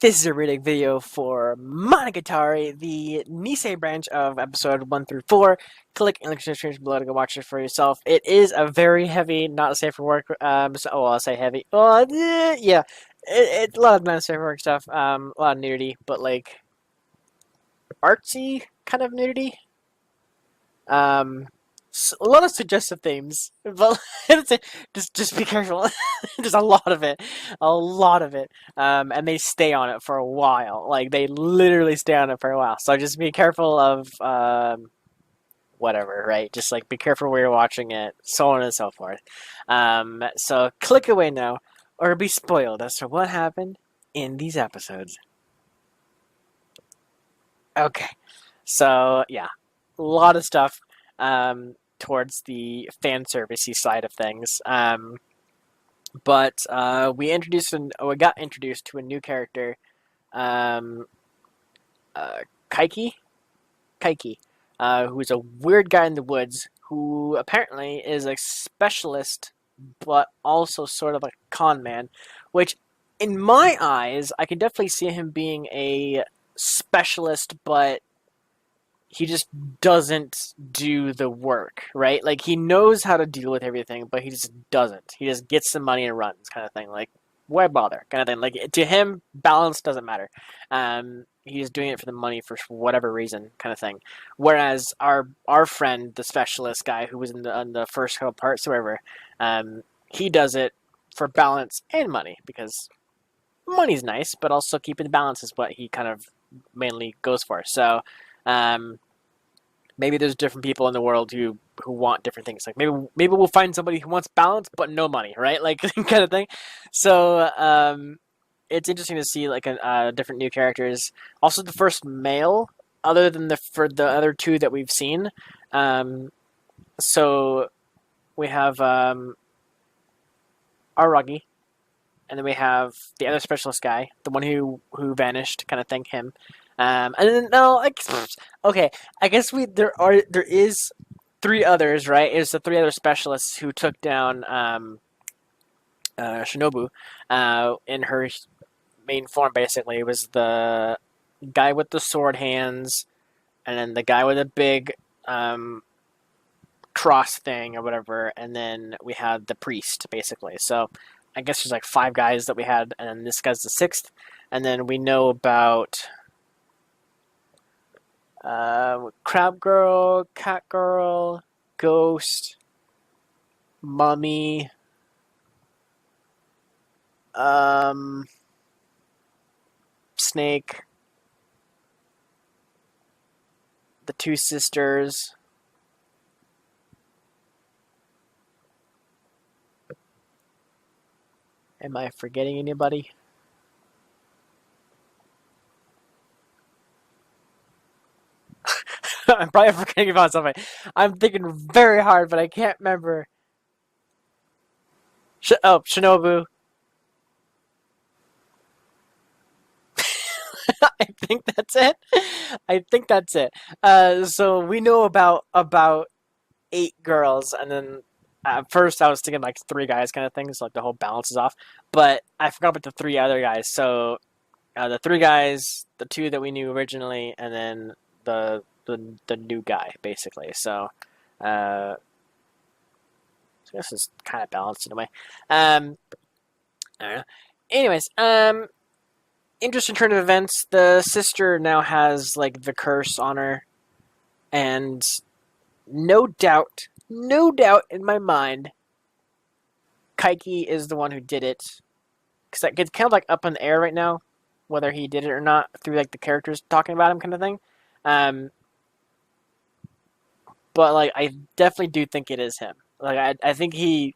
This is a reading video for Monogatari, the Nisei branch of episode 1 through 4. Click in the description below to go watch it for yourself. It is a very heavy, not safe for work, I'll say heavy. Yeah. It's a lot of not safe for work stuff, a lot of nudity, but like, artsy kind of nudity. Um, a lot of suggestive themes, but just be careful. There's a lot of it, a lot of it, and they stay on it for a while. Like they literally stay on it for a while. So just be careful of whatever, right? Just like be careful where you're watching it, so on and so forth. So click away now, or be spoiled as to what happened in these episodes. Okay, so yeah, a lot of stuff. Towards the fan servicey side of things. But we got introduced to a new character, um, Kaiki, who's a weird guy in the woods who apparently is a specialist, but also sort of a con man. Which, in my eyes, I can definitely see him being a specialist, but he just doesn't do the work, right? Like he knows how to deal with everything, but he just doesn't. He just gets the money and runs, kind of thing. Like why bother, kind of thing. Like to him, balance doesn't matter. He's doing it for the money for whatever reason, kind of thing. Whereas our friend, the specialist guy who was in the first couple parts, or whatever, he does it for balance and money because money's nice, but also keeping the balance is what he kind of mainly goes for. So. Maybe there's different people in the world who want different things. Like maybe we'll find somebody who wants balance but no money, right? Like kind of thing. So it's interesting to see like different new characters. Also, the first male, other than for the other two that we've seen. So we have Aragi, and then we have the other specialist guy, the one who vanished, kind of thing. Him. And then no, like okay, I guess there is three others, right? It's the three other specialists who took down Shinobu in her main form. Basically, it was the guy with the sword hands, and then the guy with a big cross thing or whatever, and then we had the priest, basically. So I guess there's like five guys that we had, and then this guy's the sixth, and then we know about. Crab Girl, Cat Girl, Ghost, Mummy, Snake, the two sisters. Am I forgetting anybody? I'm probably forgetting about something. I'm thinking very hard, but I can't remember. Shinobu. I think that's it. I think that's it. So we know about 8 girls, and then at first I was thinking like 3 guys, kind of thing. So like the whole balance is off. But I forgot about the 3 other guys. So the 3 guys, the 2 that we knew originally, and then the new guy, basically. So I guess it's kind of balanced in a way. I don't know. Anyways, interesting turn of events. The sister now has like the curse on her, and no doubt in my mind, Kaiki is the one who did it. Because it's kind of like up in the air right now, whether he did it or not, through like the characters talking about him, kind of thing. But like I definitely do think it is him. Like I think he's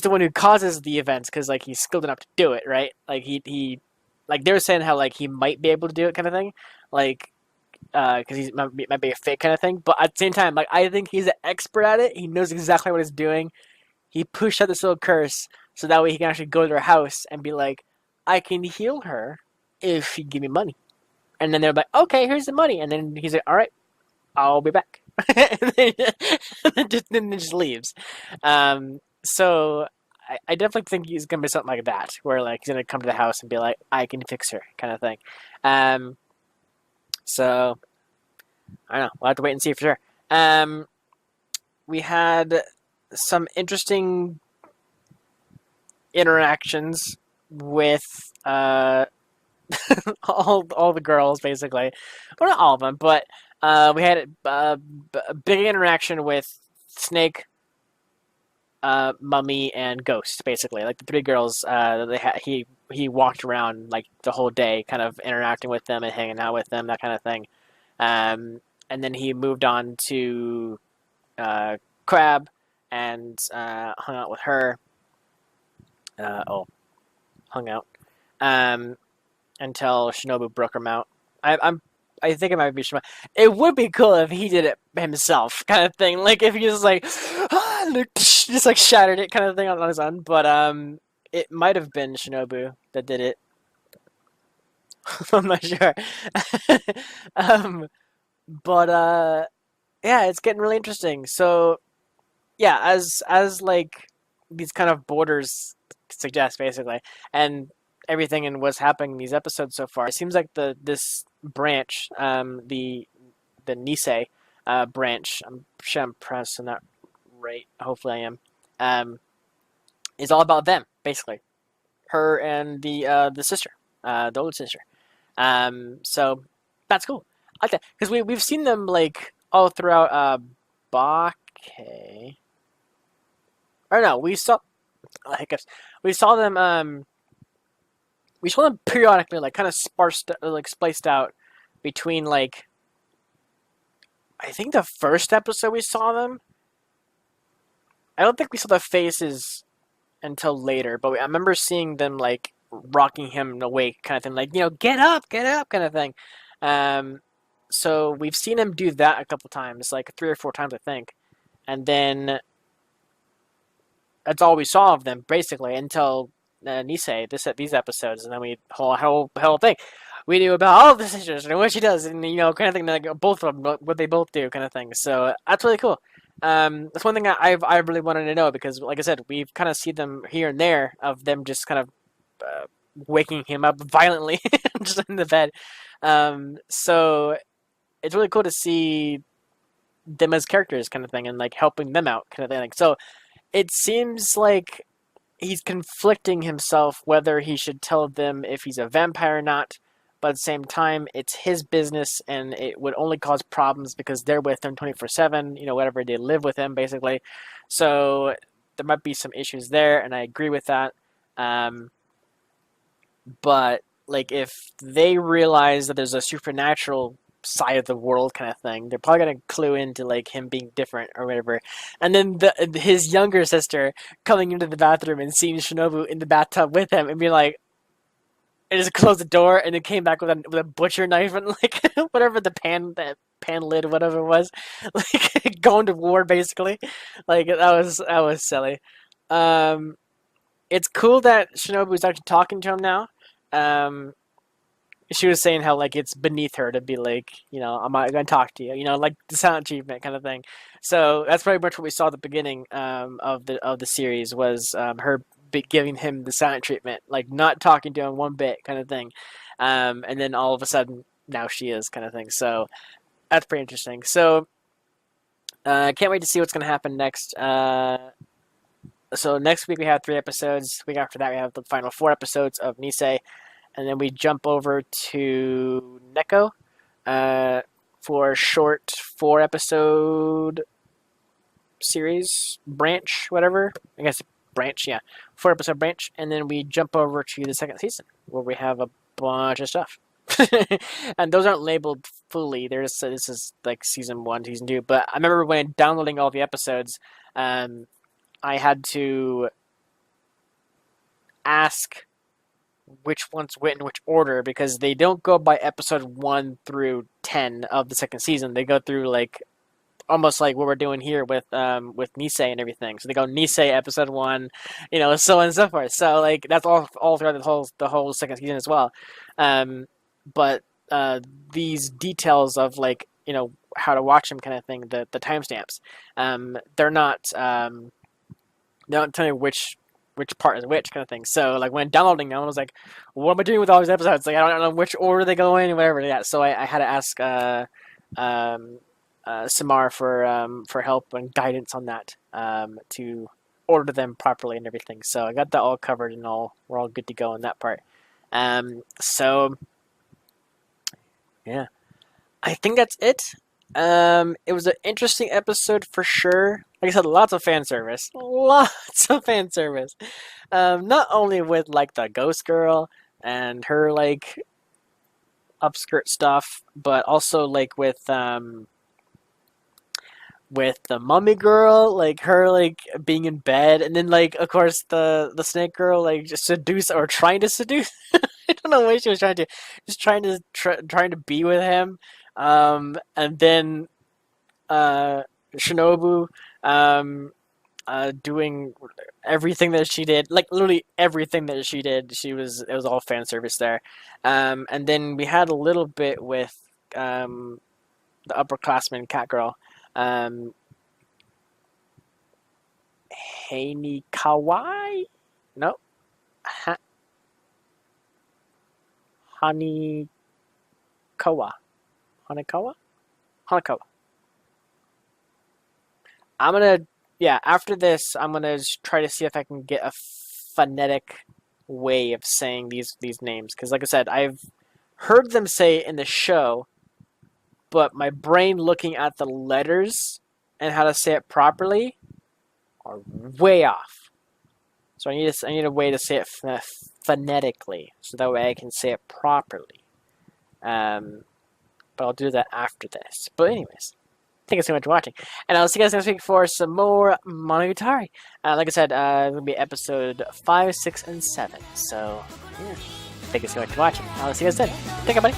the one who causes the events because like he's skilled enough to do it, right? Like he like they were saying how like he might be able to do it, kind of thing, like because he might be a fake kind of thing. But at the same time, like I think he's an expert at it. He knows exactly what he's doing. He pushed out this little curse so that way he can actually go to their house and be like, I can heal her if you give me money. And then they're like, okay, here's the money. And then he's like, all right, I'll be back. And then just leaves. So I definitely think he's gonna be something like that, where like he's gonna come to the house and be like, I can fix her, kind of thing. Um, so I don't know. We'll have to wait and see for sure. We had some interesting interactions with all the girls basically. Well, not all of them, but we had a big interaction with Snake, Mummy, and Ghost basically. Like the three girls, he walked around like the whole day, kind of interacting with them and hanging out with them, that kind of thing. And then he moved on to Crab and hung out with her. Hung out. Um, until Shinobu broke him out. I think it might be Shinobu. It would be cool if he did it himself, kind of thing. Like if he just like just like shattered it, kind of thing on his own. But it might have been Shinobu that did it. I'm not sure. um, but yeah, it's getting really interesting. So yeah, as like these kind of borders suggest, basically, and everything and what's happening in these episodes so far, it seems like this branch, the Nisei branch. I'm sure I'm pronouncing that right. Hopefully, I am. Is all about them, basically, her and the sister, the older sister. So that's cool. I like that because we've seen them like all throughout Bake. Or no, we saw hiccups. We saw them. We saw them periodically, like kind of sparsed, like spliced out between like. I think the first episode we saw them. I don't think we saw the faces until later, but I remember seeing them like rocking him awake, kind of thing, like get up, kind of thing. Um, so we've seen him do that a couple times, like 3 or 4 times, I think, and then that's all we saw of them basically until Nisei these episodes, and then we whole thing. We knew about all of the sisters and what she does, and kind of thing, like both of them, what they both do, kind of thing. So that's really cool. That's one thing I really wanted to know because, like I said, we've kind of seen them here and there of them just kind of waking him up violently just in the bed. So it's really cool to see them as characters, kind of thing, and like helping them out, kind of thing. So it seems like he's conflicting himself whether he should tell them if he's a vampire or not. But at the same time, it's his business, and it would only cause problems because they're with him 24/7. Whatever they live with him, basically. So there might be some issues there, and I agree with that. But like, if they realize that there's a supernatural side of the world, kind of thing, they're probably gonna clue into like him being different or whatever. And then his younger sister coming into the bathroom and seeing Shinobu in the bathtub with him and be like, and just closed the door and then came back with a butcher knife and like whatever the pan lid, whatever it was, like going to war basically. Like that was silly. Um, it's cool that Shinobu's actually talking to him now. Um, she was saying how like it's beneath her to be like, I'm not gonna talk to you, like the silent treatment kind of thing. So that's pretty much what we saw at the beginning of the series was her giving him the silent treatment, like not talking to him one bit, kind of thing. And then all of a sudden now she is, kind of thing. So that's pretty interesting. So I can't wait to see what's gonna happen next. So next week we have 3 episodes. Week after that we have the final 4 episodes of Nisei. And then we jump over to Neko for a short 4-episode series, branch, whatever. I guess branch, yeah. 4-episode branch. And then we jump over to the second season where we have a bunch of stuff. And those aren't labeled fully. This is like season 1, season 2. But I remember when downloading all the episodes, I had to ask which ones went in which order because they don't go by episode 1 through 10 of the second season. They go through like almost like what we're doing here with Nisei and everything. So they go Nisei episode 1, so on and so forth. So like that's all throughout the whole second season as well. But these details of like how to watch them, kind of thing, the timestamps, they're not telling you which which part is which kind of thing. So like when downloading them, I was like, what am I doing with all these episodes? Like I don't know which order they go in, whatever. Yeah. So I had to ask um, Samar for help and guidance on that to order them properly and everything. So I got that all covered and we're all good to go on that part. So yeah, I think that's it. It was an interesting episode for sure. Like I said, lots of fan service. Lots of fan service. Not only with like the ghost girl and her like upskirt stuff, but also like with the mummy girl, like her like being in bed, and then like of course the snake girl like just seduce or trying to seduce. I don't know what she was trying to do. Just trying to be with him. And then Shinobu doing everything that she did, like literally everything that she did. It was all fan service there. And then we had a little bit with the upperclassman cat girl. Heini Kawai? No. Hanikawa. Hanakawa? Hanakawa. After this, I'm gonna try to see if I can get a phonetic way of saying these names. Because like I said, I've heard them say in the show, but my brain looking at the letters and how to say it properly are way off. So I need a way to say it phonetically, so that way I can say it properly. But I'll do that after this. But anyways, thank you so much for watching, and I'll see you guys next week for some more Monogatari. Like I said, it'll be episode 5, 6, and 7. So yeah, thank you so much for watching. I'll see you guys then. Take care, buddy.